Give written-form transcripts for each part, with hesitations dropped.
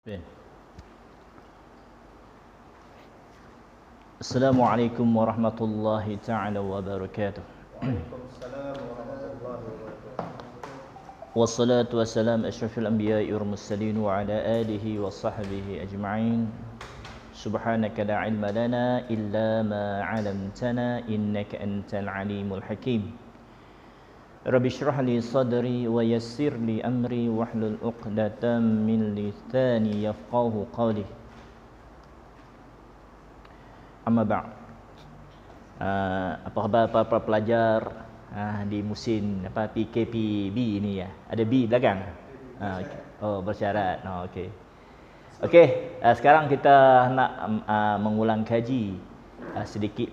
Okay. Assalamualaikum warahmatullahi taala wabarakatuh. Waalaikumsalam warahmatullahi wabarakatuh. Wassalatu wassalamu asyrafil anbiya'i wal mursalin wa ala alihi wa sahbihi ajma'in. Subhanaka la ilma lana illa ma 'allamtana innaka antal alimul hakim. Rabbi shrah li sadri wa yassir li amri wahlul 'uqdatam min lisani yafqahu qawli. Amma ba'd. Apa khabar para pelajar di musim PKPB ni ya? Ada B belakang. Oh, bersyarat. Okey. Okey, sekarang kita nak mengulang kaji sedikit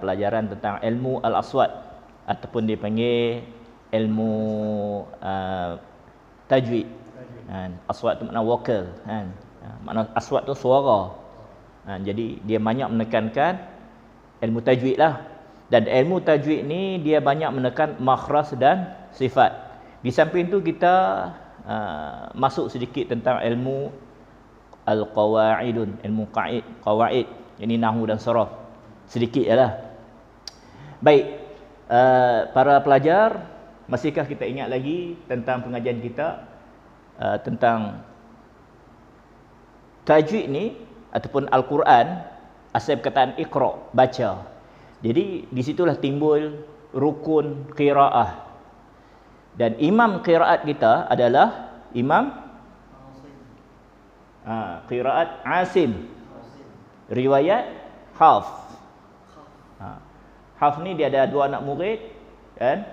pelajaran tentang ilmu al-aswat ataupun dipanggil ilmu tajwid. Aswat tu makna vokal kan. Makna aswat tu suara. Jadi dia banyak menekankan ilmu tajwid lah. Dan ilmu tajwid ni dia banyak menekan makhraj dan sifat. Di samping tu kita masuk sedikit tentang ilmu al-qawaidun, ilmu qawaid, ini nahwu dan saraf. Sedikit jelah. Baik, para pelajar, masihkah kita ingat lagi tentang pengajian kita tentang tajwid ni ataupun Al-Quran, asal perkataan iqra, baca. Jadi di situlah timbul rukun qiraah. Dan imam qiraat kita adalah imam qiraat Asim. Riwayat Hafs. Hafs ni dia ada dua anak murid kan?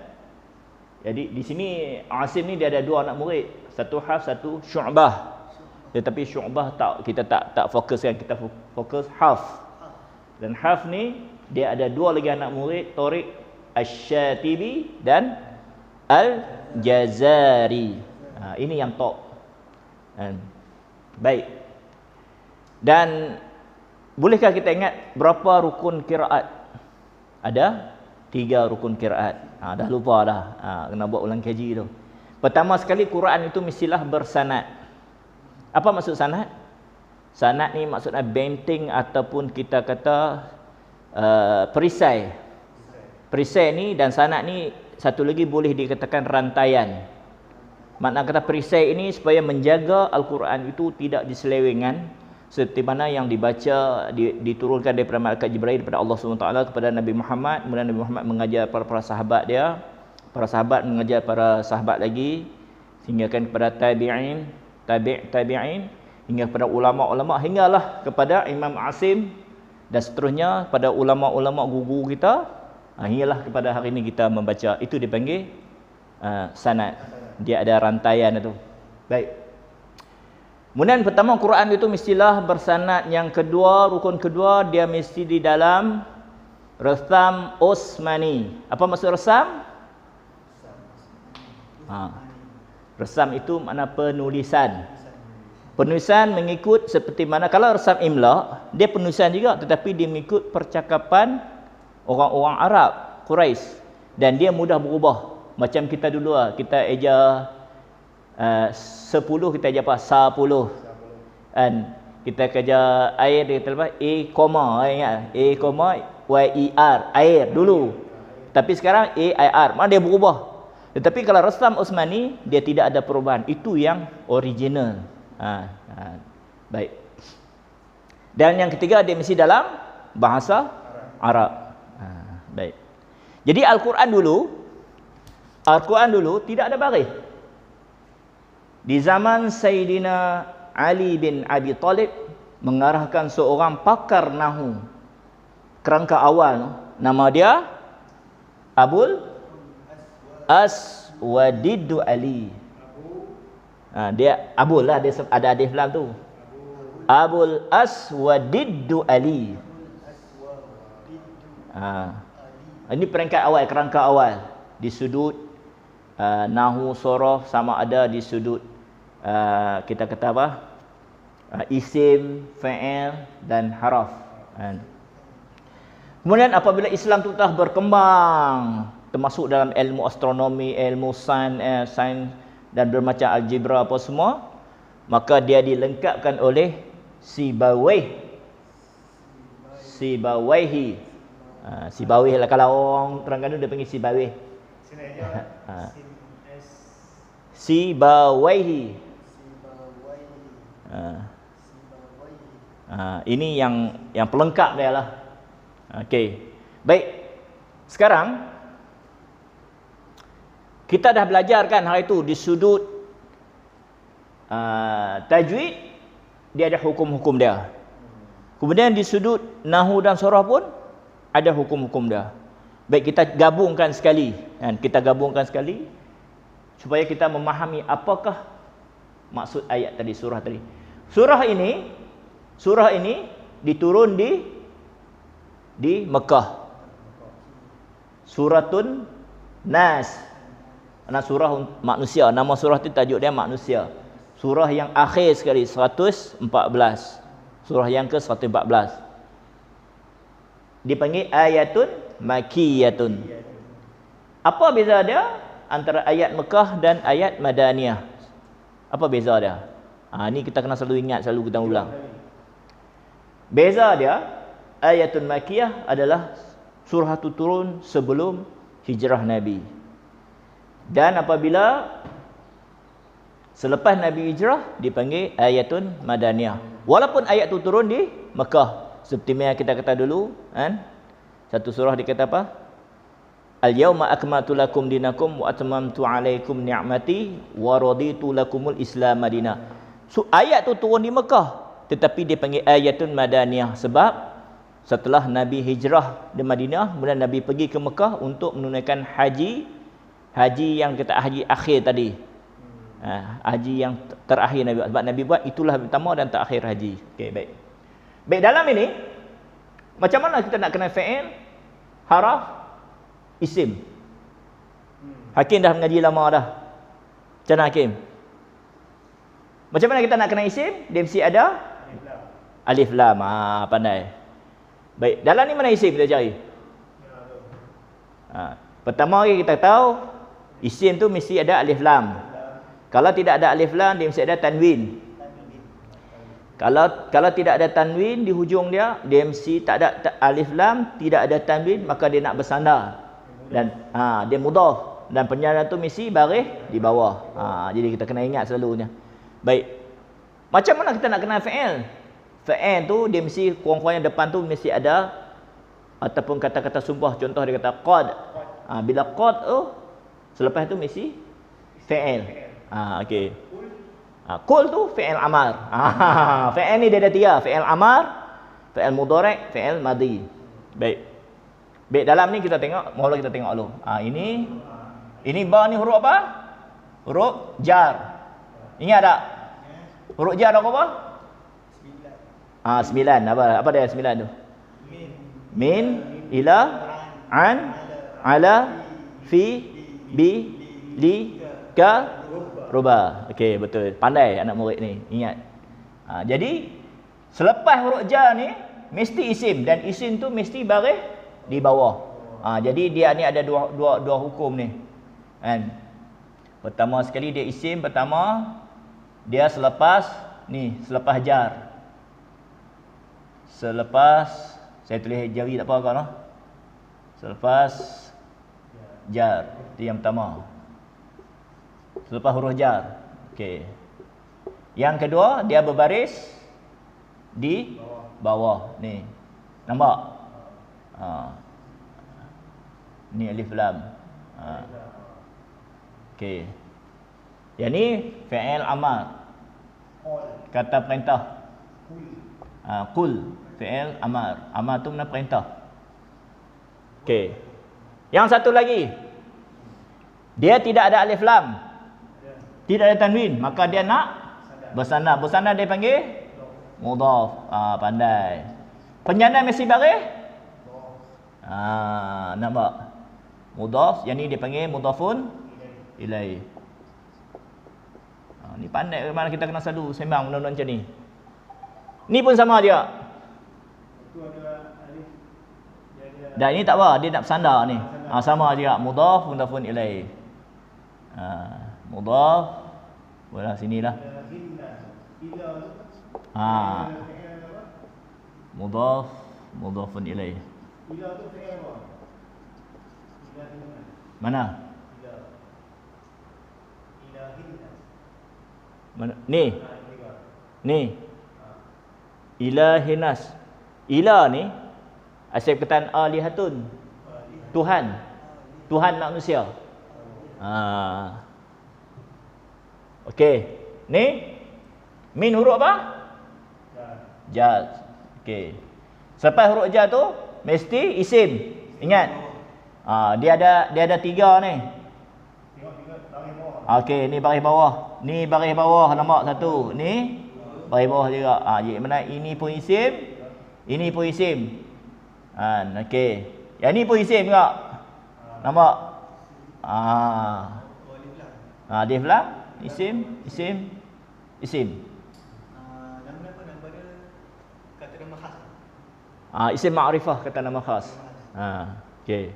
Jadi di sini Asim ni dia ada dua anak murid, satu Hafs, satu Syu'bah. Tetapi Syu'bah kita tak fokuskan, kita fokus Hafs. Dan Hafs ni dia ada dua lagi anak murid, Tariq Asy-Syatibi dan Al-Jazari. Ini yang top. Baik. Dan bolehkah kita ingat berapa rukun qiraat? Ada 3 rukun qiraat. Dah lupa dah. Kena buat ulang kaji tu. Pertama sekali, Quran itu mestilah bersanad. Apa maksud sanad? Sanad ni maksudnya benteng ataupun kita kata perisai. Perisai ni dan sanad ni satu lagi boleh dikatakan rantaian. Makna kata perisai ini supaya menjaga Al-Quran itu tidak diselewengkan seperti mana yang dibaca diturunkan daripada malaikat Jibril daripada Allah SWT kepada Nabi Muhammad. Kemudian Nabi Muhammad mengajar para sahabat dia, para sahabat mengajar para sahabat lagi, sehingga kan kepada tabi'in, tabi'in, hingga kepada ulama-ulama, hinggalah kepada Imam Asim dan seterusnya pada ulama-ulama guru kita, hinggalah kepada hari ini kita membaca. Itu dipanggil sanad. Dia ada rantaian itu. Baik. Kemudian pertama, Quran itu mestilah bersanad. Yang kedua, rukun kedua, dia mesti di dalam resam Osmani. Apa maksud resam? Resam itu makna penulisan. Penulisan mengikut seperti mana, kalau resam imla, dia penulisan juga, tetapi dia mengikut percakapan orang-orang Arab, Quraisy. Dan dia mudah berubah. Macam kita dulu kita eja 10, kita eja apa? 10. Dan kita kerja air, dia kata apa? A, ingat? A, Y-E-R, air dulu. Tapi sekarang A-I-R, mana dia berubah. Tetapi kalau resam Osmani, dia tidak ada perubahan. Itu yang original. Baik. Dan yang ketiga, dia mesti dalam bahasa Arab. Baik. Jadi Al-Quran dulu tidak ada baris. Di zaman Sayyidina Ali bin Abi Talib mengarahkan seorang pakar nahwu kerangka awal, nama dia Abul Aswadid Ali. Dia Abul lah, dia ada alif lam tu. Abul Aswadid Ali. Ini peringkat awal, kerangka awal di sudut nahwu sorof, sama ada di sudut kita kata apa? Isim, fa'il dan haraf. Kemudian apabila Islam itu telah berkembang, termasuk dalam ilmu astronomi, ilmu sains dan bermacam algebra apa semua, maka dia dilengkapkan oleh Sibawaihi. Sibawih lah, kalau orang Terengganu dia panggil Sibawih. Sini aja. Sibawaihi. Ini yang pelengkap dia lah. Okey. Baik. Sekarang kita dah belajar kan hari itu di sudut tajwid dia ada hukum-hukum dia. Kemudian di sudut nahwu dan saraf pun ada hukum-hukum dia. Baik, kita gabungkan sekali kan, kita gabungkan sekali supaya kita memahami apakah maksud ayat tadi, surah tadi. Surah ini diturun di Mekah. Suratun Nas. Anak surah manusia, nama surah itu tajuk dia manusia. Surah yang akhir sekali 114. Surah yang ke-114. Dipanggil ayatun makiyatun. Apa beza dia antara ayat Mekah dan ayat Madaniyah? Apa beza dia? Ni kita kena selalu ingat, selalu kita ulang. Beza dia, ayatun makiyah adalah surah itu turun sebelum hijrah Nabi. Dan apabila selepas Nabi hijrah dipanggil ayatun Madaniyah. Walaupun ayat itu turun di Mekah. Seperti yang kita kata dulu kan? Satu surah dikata apa? Al-yawma akmaltu lakum dinakum wa atmamtu alaikum ni'mati wa raditu lakumul Islam madinah. So, ayat tu turun di Mekah, tetapi dia panggil ayatun Madaniyah sebab setelah Nabi hijrah di Madinah, kemudian Nabi pergi ke Mekah untuk menunaikan haji yang kita haji akhir tadi. Haji yang terakhir Nabi, sebab Nabi buat itulah pertama dan terakhir haji. Okey, baik. Baik, dalam ini macam mana kita nak kenal fi'il, haraf, isim? Hakim dah mengaji lama dah. Macam mana Hakim? Macam mana kita nak kenal isim? Dia mesti ada alif lam. Pandai. Baik, dalam ni mana isim kita cari? Pertama kita tahu isim tu mesti ada alif lam. Kalau tidak ada alif lam, dia mesti ada tanwin. Kalau tidak ada tanwin di hujung dia mesti tak ada alif lam, tidak ada tanwin, maka dia nak bersandar. Dan dia mudhaf dan penyandar tu mesti baris di bawah. Jadi kita kena ingat selalunya. Baik. Macam mana kita nak kenal fi'il? Fi'il tu dia mesti kurang-kurangnya depan tu mesti ada ataupun kata-kata sumpah. Contoh dia kata qad. Bila qad tu selepas tu mesti fi'il. Okey. Qul tu fi'il amar. Fi'il ni dia ada tiga, fi'il amar, fi'il mudhari', fi'il madhi. Baik. Baik, dalam ni kita tengok, mula kita tengok dulu. Ini ba ni huruf apa? Huruf jar. Ingat tak? Huruf jar ada apa? 9. 9. Apa dia 9 tu? Min, ila, an, ala, fi, bi, li, ka, ruba. Okey, betul. Pandai anak murid ni. Ingat. Jadi selepas huruf jar ni mesti isim, dan isim tu mesti baris di bawah. Jadi dia ni ada dua hukum ni. Kan? Pertama sekali dia isim, pertama dia selepas jar. Selepas saya tulis jari tak apa kau noh. Selepas jar. Itu yang pertama. Selepas huruf jar. Okey. Yang kedua, dia berbaris di bawah. Ni. Nampak? Ni alif lam. Okey. Yang ni fi'il amar. Kata perintah. Qul. Fi'il amar. Amar tu mana perintah. Okey. Yang satu lagi. Dia tidak ada alif lam. Tidak ada tanwin, maka dia nak bersandar. Bersandar dia panggil mudhaf. Pandai. Penyandar mesti baris? Nampak? Mudhaf, yang ni dia panggil mudhafun ilaih. Ni pandai mana kita kena selalu sembang benda-benda macam ni. Ni pun sama dia. Dan ini tak apa, dia nak bersandar ni. Sama juga, mudhaf, mudhafun ilaih. Mudhaf. Bola sinilah. Ila tu. Ah, Fi'il apa? mudhaf, mudhafun ilaih. Ila tu fi'il apa? Ila di mana? Mana? Ila. Ilahin. Mana? Ni. Ila. Ni. Ilahinas. Ila ni asal perkataan alihatun. Tuhan. Tuhan manusia. Okey. Ni min huruf apa? Jar. Okey. Selepas huruf jar tu mesti isim. Ingat. Dia ada 3 ni. Tengok baris bawah. Okey, ni baris bawah. Ni baris bawah nombor 1. Ni baris bawah juga. Jadi mana ini pun isim, ini pun isim. Okey. Yang ni pun isim juga. Nampak? Alif lam, isim, isim, isim. Nama apa nama dia? Kata nama khas. Isim ma'rifah kata nama khas. Okey.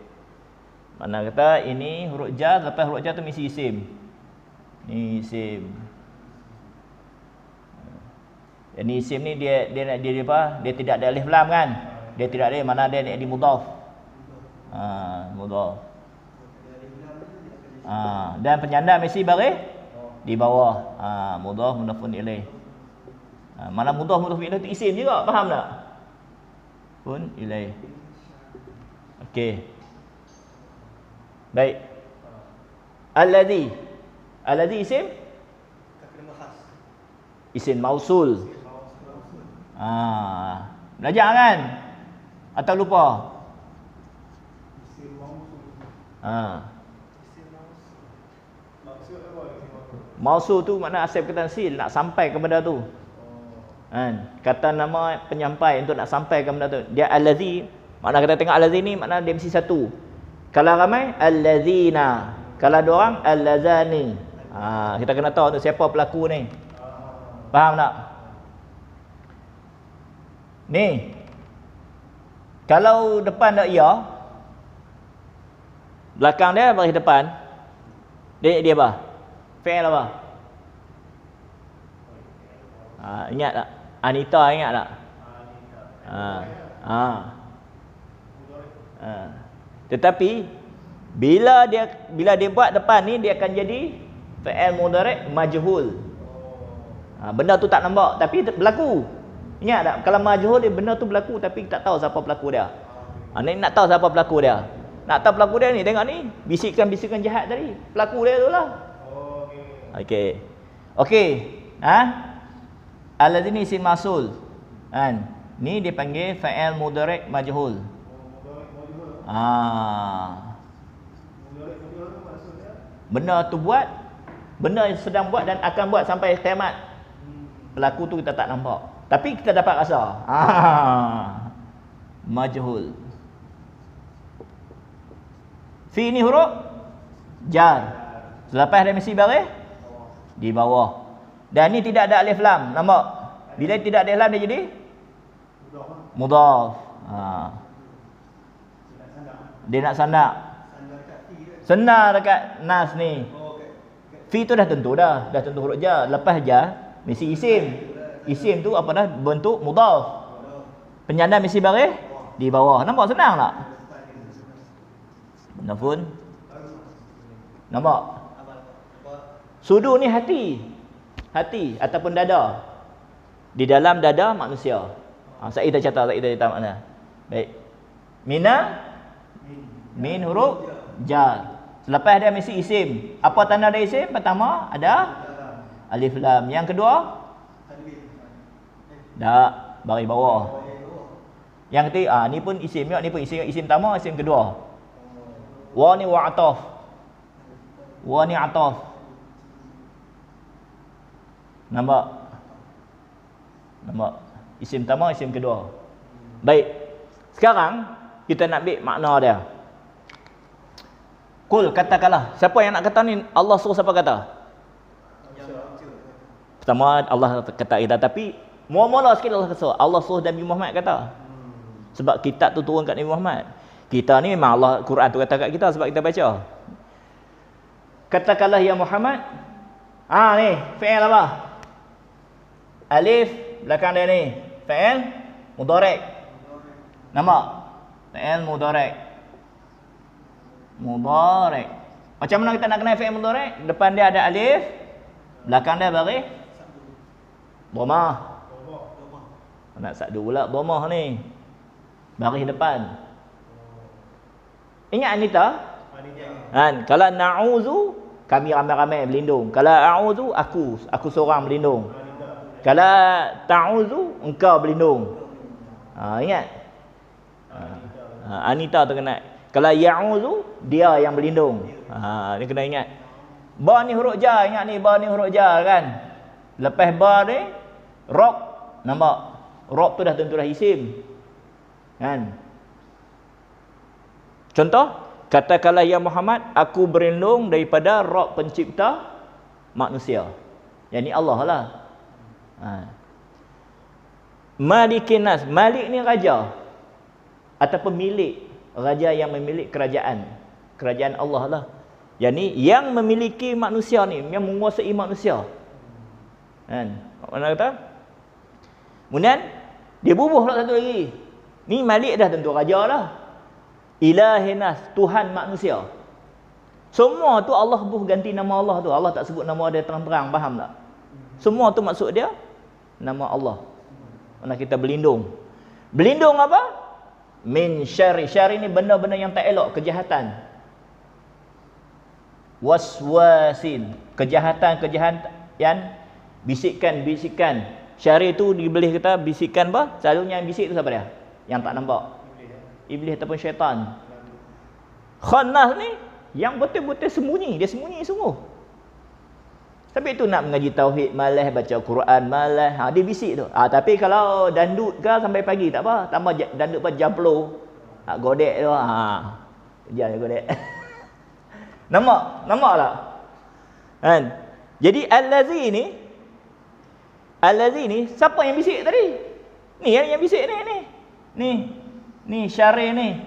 Mana kata ini huruf jar, lepas huruf jar tu mesti isim. Ni isim. Yang ni isim ni dia apa? Dia tidak ada alif lam kan? Dia tidak ada, mana dia di mudhaf. Mudhaf. Dan penyanda mesti baris di bawah. Mudhaf mudhafun ilaih. Mana mudhaf mudhafun ilaih tu isim juga, faham tak? Pun ilaih. Okey. Baik. Allazi. Allazi isim? Kata nama khas. Isim mausul. Belajar kan? Atau lupa? Isim mausul. Maksud apa isim mausul? Mausul tu makna asal perkataan sil, nak sampai ke benda tu. Kan? Kata nama penyampai untuk nak sampai ke benda tu. Dia allazi, makna kita tengok allazi ni makna dia mesti satu. Kalau ramai allazina, kalau dua orang allazani. Kita kena tahu tu siapa pelaku ni. Faham tak? Ni. Kalau depan tak ya, belakang dia baris depan. Dia apa? Fi'il apa? Ingat tak? Anita ingat tak? Tetapi bila dia buat depan ni dia akan jadi fi'il mudhari' majhul. Benda tu tak nampak tapi berlaku. Ingat tak? Kalau majhul dia benda tu berlaku tapi tak tahu siapa pelaku dia. Ni nak tahu siapa pelaku dia. Nak tahu pelaku dia ni, tengok ni, bisikan-bisikan jahat tadi. Pelaku dia tu lah. Okey. Okey. Allazi ni isim mausul. Kan? Ni dia panggil fa'il mudhari' majhul. Benda tu buat, benda yang sedang buat dan akan buat sampai kiamat. Pelaku tu kita tak nampak, tapi kita dapat rasa. Majhul. Fi ni huruf jar. Selepas dia mesti baris di bawah. Dan ni tidak ada alif lam, nampak? Bila tidak ada alif lam dia jadi mudhaf. Dia nak sandak. Senang dekat nas ni. Fi tu dah tentu dah tentu huruf jar. Lepas jar mesti isim. Isim tu apa dah bentuk mudhaf. Penyanda mesti baris di bawah. Nampak senang tak? Nafun. Nampak? Sudu ni hati. Hati ataupun dada. Di dalam dada manusia. Saya dah catat makna. Baik. Mina min huruf jar. Selepas dia mesti isim. Apa tanda dia isim? Pertama ada alif lam. Yang kedua dak baris bawah. Yang ketiga ni pun isim juga, ni pun isim pertama, isim kedua. Wa ni wa ataf. Wa ni ataf. Nampak? Isim pertama, isim kedua. Baik. Sekarang kita nak ambil makna dia. Kul, katakanlah. Siapa yang nak kata ni? Allah suruh siapa kata? Pertama Allah kata kita, tapi mula-mula sikit Allah suruh Nabi Muhammad kata. Sebab kitab tu turun kat Nabi Muhammad. Kita ni memang Allah Quran tu kata kat kita sebab kita baca. Katakanlah ya Muhammad. Ni fi'il apa? Alif belakang dia ni fi'il mudhari'. Nampak? Fi'il mudhari'. Mudhari'. Macam mana kita nak kenal fi'il mudhari'? Depan dia ada alif, belakang dia baris dhamah. Nak sakdu pula dhamah ni. Baris depan. Ingat Anita? Kan, kalau na'udzu kami ramai-ramai berlindung. Kalau a'udzu aku seorang berlindung. Kalau ta'udzu engkau berlindung. Ingat? Anita tu kena. Kalau ya'udzu dia yang berlindung. Ni kena ingat. Ba ni huruf jar, ingat ni ba ni huruf jar kan. Lepas ba ni rob, nampak? Rob tu dah tentu dah isim. Kan? Contoh, katakanlah ya Muhammad, aku berlindung daripada Rabb pencipta manusia. Yang ni Allah lah. Malikin nas, Malik ni raja ataupun milik, raja yang memiliki kerajaan. Kerajaan Allah lah. Yang ni yang memiliki manusia ni, yang menguasai manusia. Kan? Mana kata? Kemudian dia bubuh pula satu lagi. Ni Malik dah tentu raja lah. Ilahinas, Tuhan manusia. Semua tu Allah buh ganti nama Allah tu. Allah tak sebut nama dia terang-terang, faham tak? Semua tu maksud dia nama Allah. Mana kita berlindung. Berlindung apa? Min syarri. Syarri ni benda-benda yang tak elok, kejahatan. Waswasin, kejahatan-kejahatan yang bisikan-bisikan. Syarri tu dibelah kata bisikan apa? Selalunya yang bisik tu siapa dia? Yang tak nampak. Iblis ataupun syaitan. Khannas ni yang betul-betul sembunyi, dia sembunyi sungguh. Tapi itu nak mengaji tauhid malas, baca Quran malas, dia bisik tu. Tapi kalau dandut ke sampai pagi tak apa, tambah dandut apa jam 10. Godek tu. Jangan godek. Nampak tak? Kan? Jadi allazi ni siapa yang bisik tadi? Ni yang bisik ni. Ni syarih ni.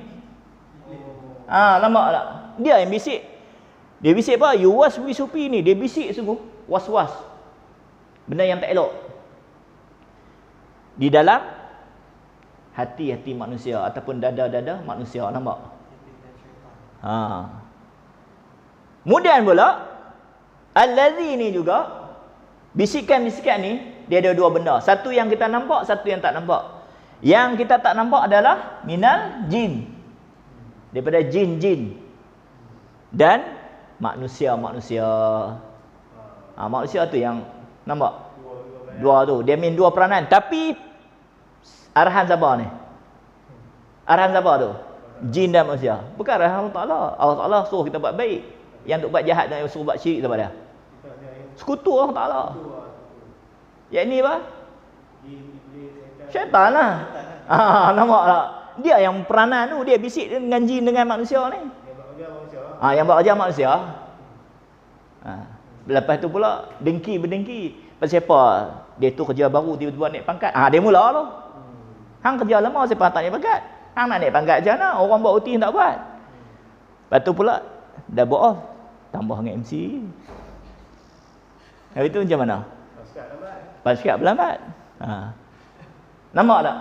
Nampak tak? Dia yang bisik. Dia bisik apa? Yuwaswisupi ni. Dia bisik sungguh. Was-was. Benda yang tak elok. Di dalam hati-hati manusia ataupun dada-dada manusia. Nampak? Kemudian pula allazi ni juga, bisikan-bisikan ni dia ada dua benda. Satu yang kita nampak, satu yang tak nampak. Yang kita tak nampak adalah minal jin. Daripada jin-jin. Dan manusia-manusia. Manusia tu yang nampak? Dua tu. Dia main dua peranan. Tapi arahan siapa ni? Arahan siapa tu? Jin dan manusia. Bukan arahan Allah Ta'ala. Allah Ta'ala suruh kita buat baik. Yang untuk buat jahat dan suruh buat syirik siapa dia? Sekutu Allah Ta'ala. Yang ni apa? Syaitan lah. Nampak tak? Dia yang peranan tu, dia bisik dengan jin dengan manusia ni. Yang buat kerja manusia. Lepas tu pula dengki. Pasal siapa? Dia tu kerja baru tiba-tiba naik pangkat. Dia mula tu. Hang kerja lama siapa tak naik pangkat? Hang nak naik pangkat macam mana? Orang buat OT tak buat. Lepas tu pula dah buat off. Tambah dengan MC. Habis tu macam mana? Paskat berlambat. Nampak tak?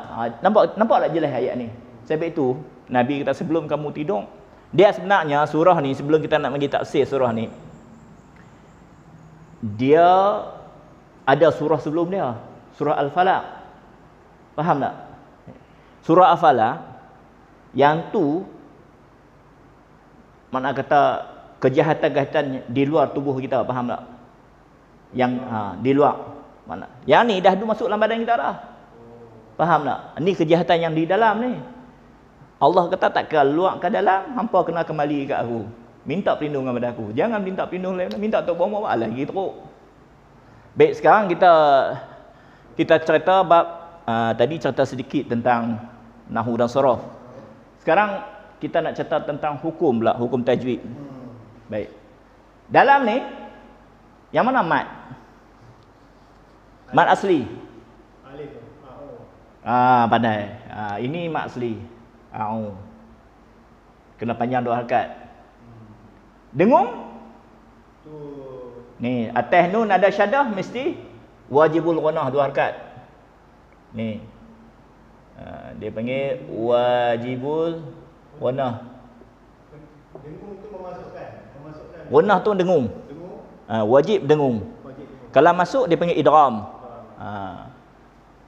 Nampak tak jelas ayat ni? Sebab itu Nabi kata sebelum kamu tidur, dia sebenarnya surah ni, sebelum kita nak bagi tafsir surah ni, dia ada surah sebelum dia, surah Al-Falaq. Faham tak? Surah Al-Falaq yang tu mana kata kejahatan-kejahatan di luar tubuh kita, faham tak? Yang di luar mana? Yang ni dah masuk dalam badan kita dah. Faham tak? Ni kejahatan yang di dalam ni. Allah kata tak keluar ke dalam, hampa kena kembali kat aku. Minta perlindungan pada aku. Jangan minta perlindungan lain, minta tok bawa lagi teruk. Baik, sekarang kita cerita bab tadi cerita sedikit tentang nahwu dan saraf. Sekarang kita nak cerita tentang hukum pula, hukum tajwid. Baik. Dalam ni yang mana mat? Mat asli. Alif. Pandai. Ini mat asli. Kena panjang dua harakat. Dengung? Tu. Ni, atas nun ada syadah mesti wajibul ghunnah dua harakat. Ni. Dia panggil wajibul ghunnah. Dengung tu memasukkan. Ghunnah tu dengung. Dengung. Wajib dengung. Wajib dengung. Kalau masuk dia panggil idgham.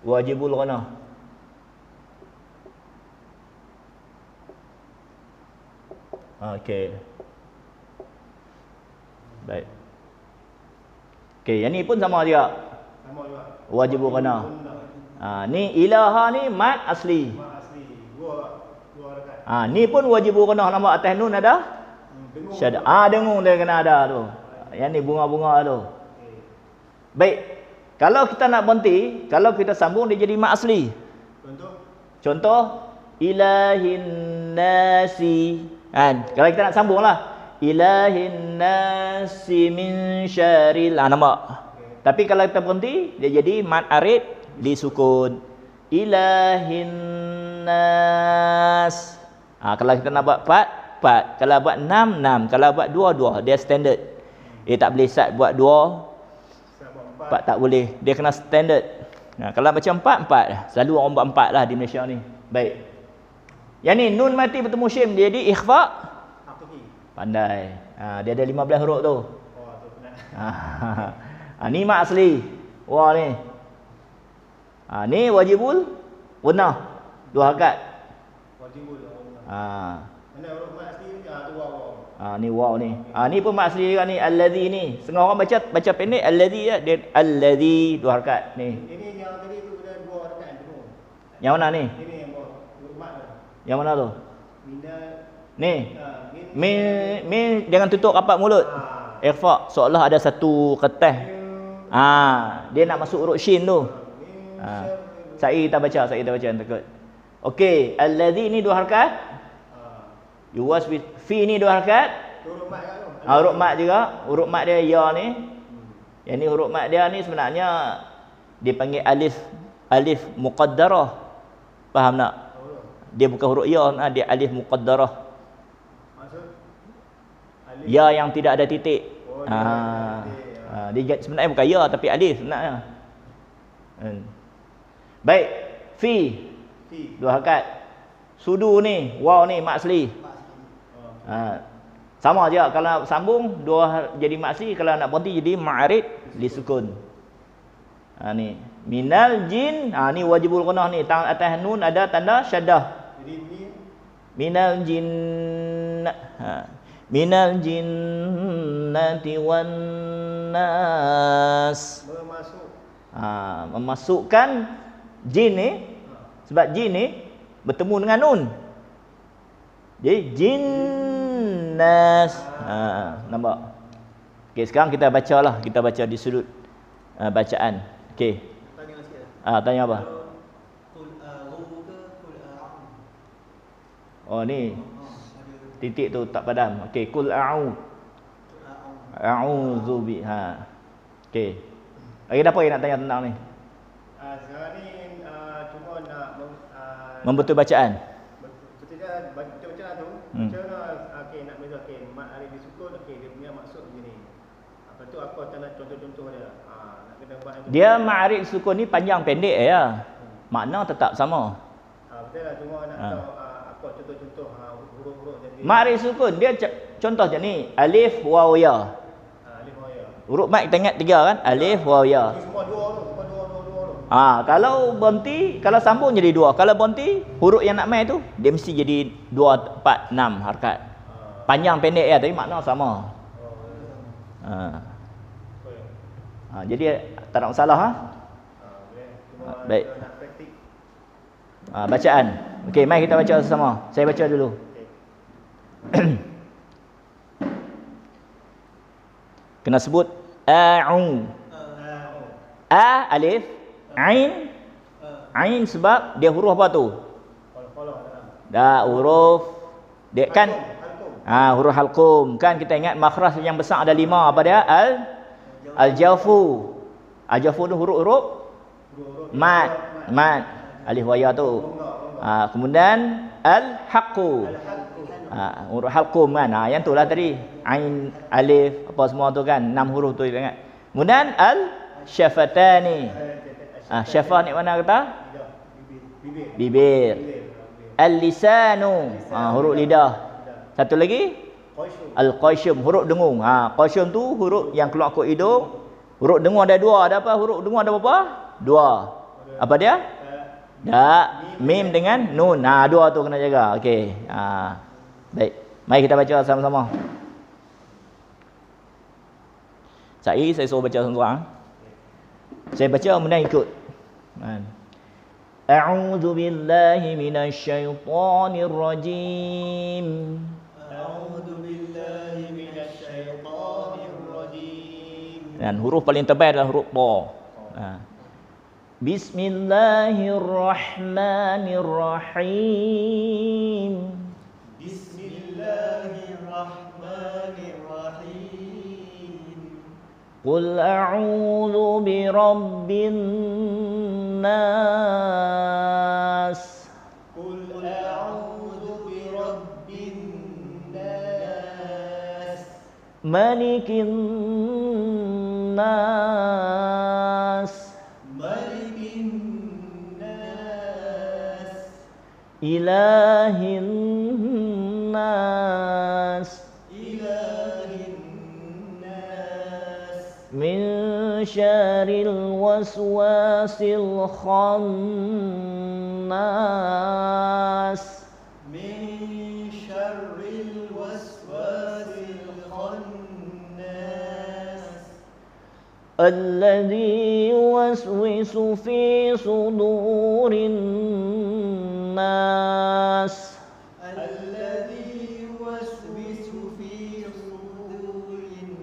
Wajibul ghunnah. Okey. Baik. Okey, yang ni pun sama juga. Sama juga. Wajibul ghunnah. Ni ilaha ni mat asli. Mat asli. Dua rekat. Ni pun wajibul ghunnah, nampak atas nun ada Dengung. syad. Dengung dia kena ada tu. Yang ni bunga-bunga tu. Okey. Baik. Kalau kita nak berhenti, kalau kita sambung dia jadi mat asli. Contoh ilahin nasi. Kalau kita nak sambung lah. Ilahin nasi min syaril. Nampak? Tapi kalau kita berhenti, dia jadi mat arid disukun. Ilahin nas. Kalau kita nak buat 4. Kalau buat 6. Kalau buat 2. Dia standard. Dia tak boleh start buat 2. 4 tak boleh. Dia kena standard. Kalau macam 4. Selalu orang buat 4 lah di Malaysia ni. Baik. Yang ni nun mati bertemu syim dia jadi ikhfa. Pandai. Dia ada 15 huruf tu. Oh, tu benar. Ni mat asli. Wah ni. Ni wajibul ghunnah. 2 harakat. Wajibul. Mana huruf mat asli ni? Tu waw. Ni waw ni. Ni pun mat asli juga ni. Alladhi ni. Setengah orang baca pendek alladhi ya. Dia alladhi 2 harakat ni. Ini yang tadi tu ada 2 harakat dengung. Yang mana ni? Ini yang huruf mat tu. Yang mana tu? Minal. Ni. Min jangan tutup rapat mulut. Ikhfa seolah ada satu kertas. Dia nak masuk huruf shin tu. Saya kita baca takut. Okey, alladhi ni 2 harakat. Yuwas with fi ni 2 harakat. Huruf mat kan tu? Huruf mat juga. Huruf mat dia ya ni. Yang ni huruf mat dia ni sebenarnya dipanggil alif muqaddarah. Faham tak? Dia bukan huruf ya, dia alif muqaddarah. Ya yang tidak ada titik. Dia sebenarnya bukan ya tapi alif sebenarnya. Baik. Fi 2 harakat. Sudu ni, waw ni mat asli. Sama je kalau sambung 2 jadi mat asli, kalau nak berhenti jadi ma'arid li sukun. Ni minal jin. Ni wajibul ghunnah ni. Tangan atas nun ada tanda syaddah. Jadi ni Minal jin. Minal jinnati wan nas. Memasukkan jin ni. Sebab jin ni bertemu dengan nun. Jadi jinnas. Nampak? Okey, sekarang kita bacalah. Kita baca di sudut bacaan. Okey. Tanya sikit. Tanya apa? Kul Ni. Titik tu tak padam. Okey, kul a'udzu bi. Okey. Lagi apa yang nak tanya tentang ni? sekarang ni cuma nak Membetul bacaan. betul baca tu. Macam mana nak beza mat alif disukun dia punya maksud begini. Lepas tu apa tanda contoh-contoh dia. Nak kena buat yang tu. Dia ma'arif sukun ni panjang pendek ya. Makna tetap sama. Betul lah, cuma nak tahu apa contoh-contoh huruf-huruf jadi. Ma'arif sukun dia contoh je ni, alif waw ya. Alif waw ya. Huruf mat kita ingat 3 kan? Alif waw ya. Ini semua dua tu. Kalau berhenti, kalau sambung jadi 2. Kalau berhenti, huruf yang nak main tu dia mesti jadi 2, 4, 6 harakat. Panjang pendek ya, tapi makna sama. Jadi tak ada masalah Baik. Nak praktik. Bacaan. Okey, mari kita baca sama. Saya baca dulu. Kena sebut a'u. Alif, ain. Ain sebab dia huruf apa tu? Huruf dia kan huruf halqum. Kan kita ingat makhraj yang besar ada 5. Apa dia? Al-jawfu. Al-jawfu tu huruf-huruf mat. Alif wa ya tu. Kemudian al-haqqu. Huruf halqum kan. Yang tu lah tadi. Ain, alif, apa semua tu kan. 6 huruf tu ingat. Kemudian al-syafatani. Syafah ni mana kata? Bibir. Bibir. Al-lisanu, huruf lidah. Satu lagi Qasyum. al-qasyum, huruf dengung. Qasyum tu huruf yang keluar ke hidung. Huruf dengung ada dua. Ada apa? Huruf dengung ada berapa? Dua. Apa dia? Da, mim dengan nun. Dua tu kena jaga. Okey. Baik. Mari kita baca sama-sama. Saya suruh baca seorang-seorang. Saya baca kemudian ikut. A'udzu billahi minasyaitonir rajim. A'udzu billahi minasyaitonir rajim. Dan huruf paling tebal adalah huruf ta. Bismillahirrahmanirrahim. Bismillahirrahmanirrahim. Qul a'udzu birabbin nas. Qul a'udzu birabbin nas. Malikin nas. Malikin nas. Ilahin nas. Ilahin nas. Min syarril waswasil khannas. Min syarril waswasil khannas. Alladzi yuwaswisu fi sudurin nas. Alladzi yuwaswisu fi sudurin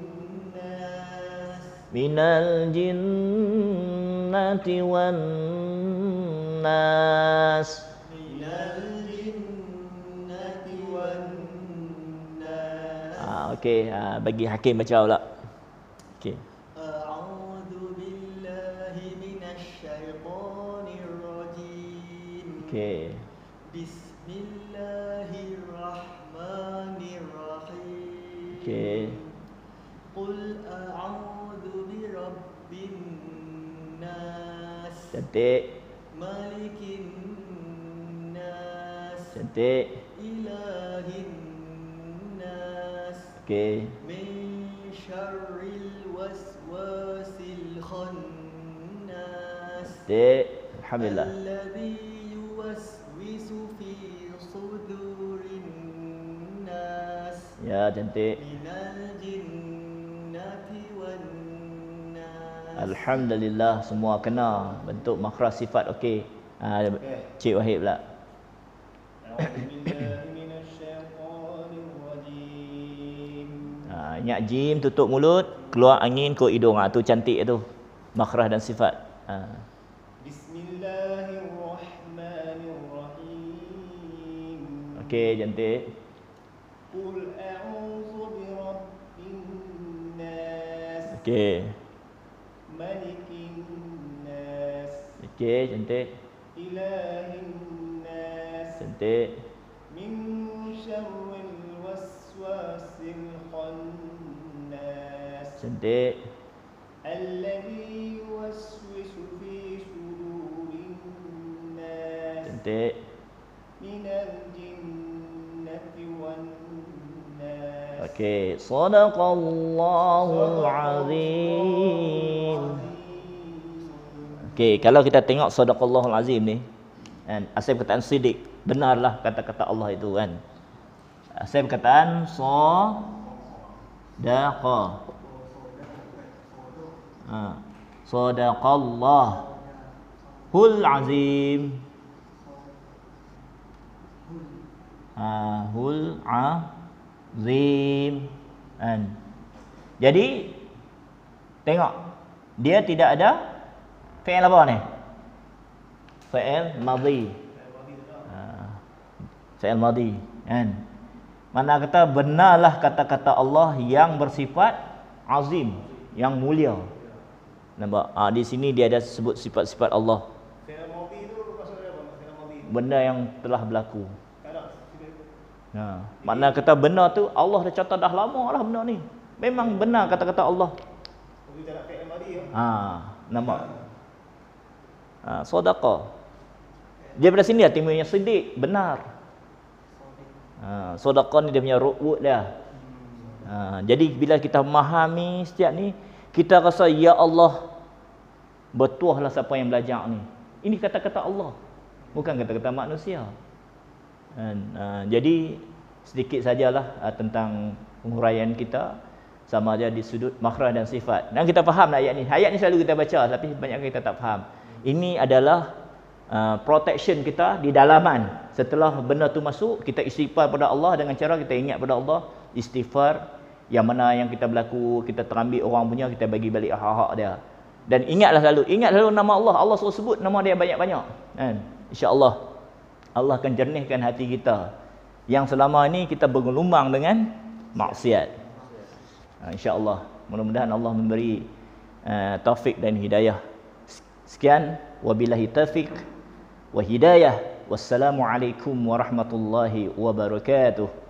nas. Minal jinnati wan nas. Minal jinnati wan nas. Okey, bagi Hakim baca pula. Okey. A'udzu billahi minasyaitonir rajim. Okey. Bismillahirrahmanirrahim. Okey. Qul a'udzu birabbin nas. Cantik. Malikin nas. Cantik. Ilahin nas. Okey. Min syarril waswasil khannas. Cantik. Alhamdulillah. Alladzi yuwaswisu fi sudurin nas. Ya, cantik. Minal jinnati wan nas. Alhamdulillah, semua kena bentuk makhraj sifat. Okey. Cik Wahid pula. A'udzu billahi minasyaitonir rajim. Ingat jim tutup mulut, keluar angin ke hidung. Tu cantik tu. Makhraj dan sifat. Bismillahirrahmanirrahim. Okey, cantik. Qul a'udzu birabbin nas. Okey. Malikin nas. Okey, cantik. Ilahin nas. Cantik. Min syarril waswasil khannas. Cantik. Alladzi yuwaswisu fi sudurin nas. Cantik. Minal jinnati wan nas. Okey, sadaqallahul azim. Okey, kalau kita tengok sadaqallahul azim ni, kan, asal perkataan sidik, benarlah kata-kata Allah itu kan. Asal perkataan sadaqa. Sadaqallahul azim. Hul azim. Kan. Jadi tengok, dia tidak ada fi'il apa ni? Fi'il madhi. Fi'il madhi, kan. Mana kata benarlah kata-kata Allah yang bersifat azim, yang mulia. Nampak? Di sini dia ada sebut sifat-sifat Allah. Fi'il madhi tu maksud dia apa? Fi'il madhi. Benda yang telah berlaku. Tak ada. Makna kata benar tu Allah dah catat dah lama lah benda ni. Memang benar kata-kata Allah. Tapi tak nak fi'il madhi ya. Nampak? Sedekah. daripada sini lah timbulnya siddiq, benar. Sedekah ni dia punya root dia. Jadi bila kita memahami setiap ni, kita rasa ya Allah, betuahlah siapa yang belajar ni. Ini kata-kata Allah, bukan kata-kata manusia. Jadi sedikit sajalah tentang penguraian kita, sama ada di sudut makhraj dan sifat. Dan kita faham ayat ni. Ayat ni selalu kita baca, tapi banyak kita tak faham. Ini adalah protection kita di dalaman. Setelah benda tu masuk, kita istighfar pada Allah dengan cara kita ingat pada Allah. Istighfar, yang mana yang kita berlaku, kita terambil orang punya, kita bagi balik hak-hak dia. Dan ingat selalu nama Allah. Allah suruh sebut nama dia banyak-banyak, kan? InsyaAllah Allah akan jernihkan hati kita yang selama ni kita bergelumang dengan maksiat. InsyaAllah, mudah-mudahan Allah memberi taufik dan hidayah. Sekian, wabillahi taufiq wa hidayah. Wassalamualaikum warahmatullahi wabarakatuh.